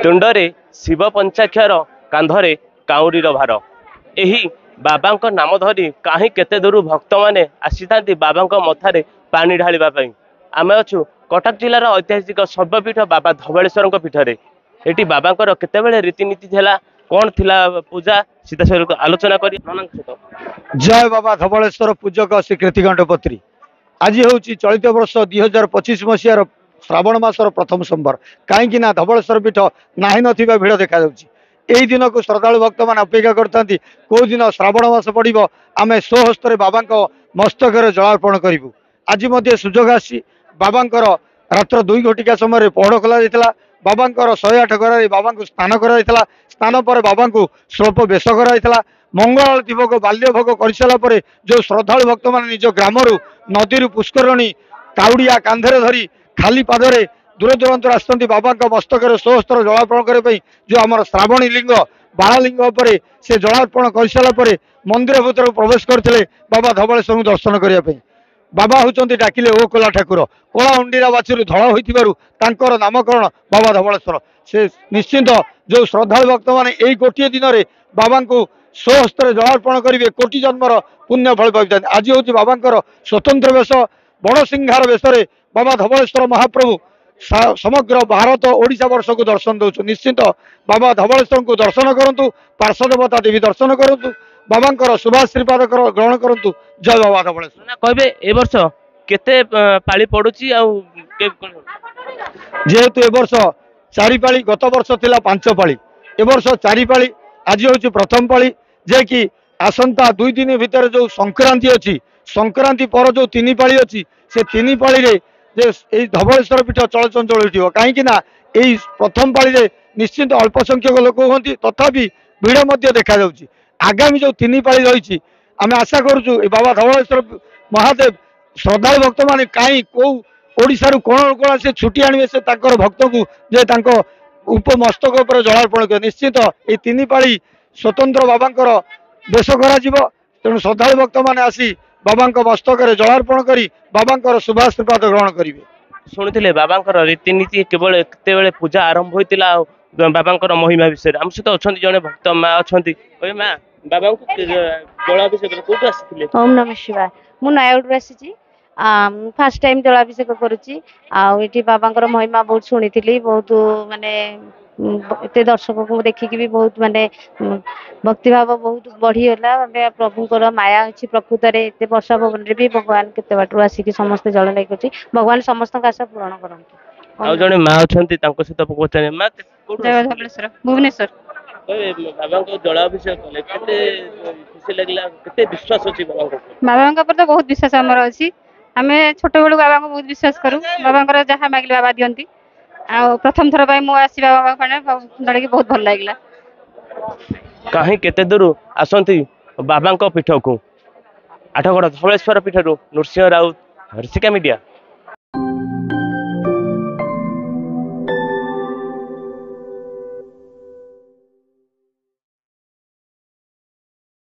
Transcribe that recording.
तुंडरे शिव पंचाक्षर कांधरे काउरीर भार एही बाबा नाम धरी कहीं केते दूर भक्त मैंने आसी था बाबा मथारे पानी ढालिबा पई। आमे अच्छु कटक जिलार ऐतिहासिक सर्वपीठ बाबा धवलेश्वर पीठरे एटी बाबा केतेबेले रीतिनीति थिला कौन थिला पूजा सीधा सर आलोचना करी। जय बाबा धवलेश्वर पूजक श्री कृतिकंठपत्री। आज हूँ चलित वर्ष 2025 मसीहार श्रावण मासर प्रथम सोमवार। कहीं धवलेश्वर पीठ नाही नथिबा भिड़ देखा यही दिन को श्रद्धालु भक्त मैंने अपेक्षा करता कौ दिन श्रावण मास पड़ो आम स्वहस्तर बाबा मस्तक जलार्पण करूँ। आज सुजोग आसी बाबा रात्र 2 घटिका समय पहड़ कल बाबा 108 गरारे बाबा को स्नान कर स्नान पर बाबा को स्वल्प बेश कर मंगल आरती भोग बाल्य भोग कर सारापर जो श्रद्धालु भक्त मान निज ग्राम नदी पुष्करणी काउड़िया कांधे धरी खाली पादरे दूर दूरांत आसती बाबा मस्तक स्वहस्तर जलार्पण करने जो आम श्रावणी लिंग बाळलिंग पर से जलार्पण कर सारापर मंदिर भीतर प्रवेश करते बाबा धवलेश्वर दर्शन करने। बाबा होती डाकिले ओ कोला ठाकुर कला अंडीरा बाछुरी धड़ा होकर नामकरण बाबा धवलेश्वर। से निश्चिंत जो श्रद्धालु भक्त मैंने यही गोटे दिन में बाबा को स्वहस्तर जलार्पण करेंगे कोटि जन्मर पुण्य फल पाई। आज हूँ बाबा स्वतंत्र वेश बड़ सिंहार वेश बाबा धवलेश्वर महाप्रभु समग्र भारत ओडिशा वर्ष को दर्शन दौर। निश्चिंत बाबा धवलेश्वर को दर्शन करूँ पार्श्वदेवता देवी दर्शन करूँ बाबा शुभाशीर्वाद ग्रहण करूँ। जय बाबा धवलेश्वर। कहबे ए वर्ष केते पाली पड़ुची जेहेतु ए वर्ष 4 पाली गत वर्ष थिला 5 पाली ए वर्ष 4 पाली आज हूँ प्रथम पाली जे कि आसंता 2 दिन भितर जो संक्रांति अच्छी संक्रांति पर जो 3 पाली अच्छी से 3 पाली रे जे धवलेश्वर पीठ चलचंचल उठिब कहीं प्रथम पाली निश्चिंत अल्प संख्यक लोक होती तथापि भिड़ देखा जाउची। आगामी जो 3 पाली रही आम आशा करुचु बाबा धवलेश्वर महादेव श्रद्धालु भक्त मान कहीं कौ ओडिशारू कोण कोण से छुट्टी आणवे से भक्त को जे उपमस्तक उपर जलार्पण कर। निश्चित ये 3 पाली स्वतंत्र बाबा बेश कर तेणु श्रद्धालु भक्त मैंने आसी बाबा मस्तक जलार्पण कर बाबा शुभाशीर्वाद ग्रहण करेंगे। शुणुले बाबा रीतिनीति केवल केते पूजा आरंभ होता बाबा महिमा विषय आम सहित अच्छा जड़े भक्त माँ अच्छा माँ बाबा जलाभिषेक कौटू आसी। ओम नमः शिवाय मु नयागढ़ आसी फास्ट टाइम जलाभिषेक करुँची बाबा महिमा बहुत शुणी बहुत माने एत दर्शक को देखिकी भी बहुत माने भक्तिभाव बहुत बढ़ीगला। प्रभुंर माया अच्छी प्रकृत में एत वर्षा भवन भी भगवान केते बाटू आसिक समस्त जल नहीं भगवान समस्त आशा पूरण करते। जड़े माँ अच्छा सहित धवलेश्वर भुवनेश्वर बाबा जलाभिषेक खुशी लगला केते विश्वास अच्छी बाबा पर तो बहुत विश्वास आमर अच्छी आम छोट बेलू बाबा को बहुत विश्वास करूँ बाबा जहाँ मागिले बाबा दियंती आ प्रथम थर मु आसवा बाबा जड़े बहुत भल लगे। कहीं केते दूर आसती बाबा पीठ को आठगड़ धवलेश्वर पीठ नृसिंह राउत हर्षिका मीडिया।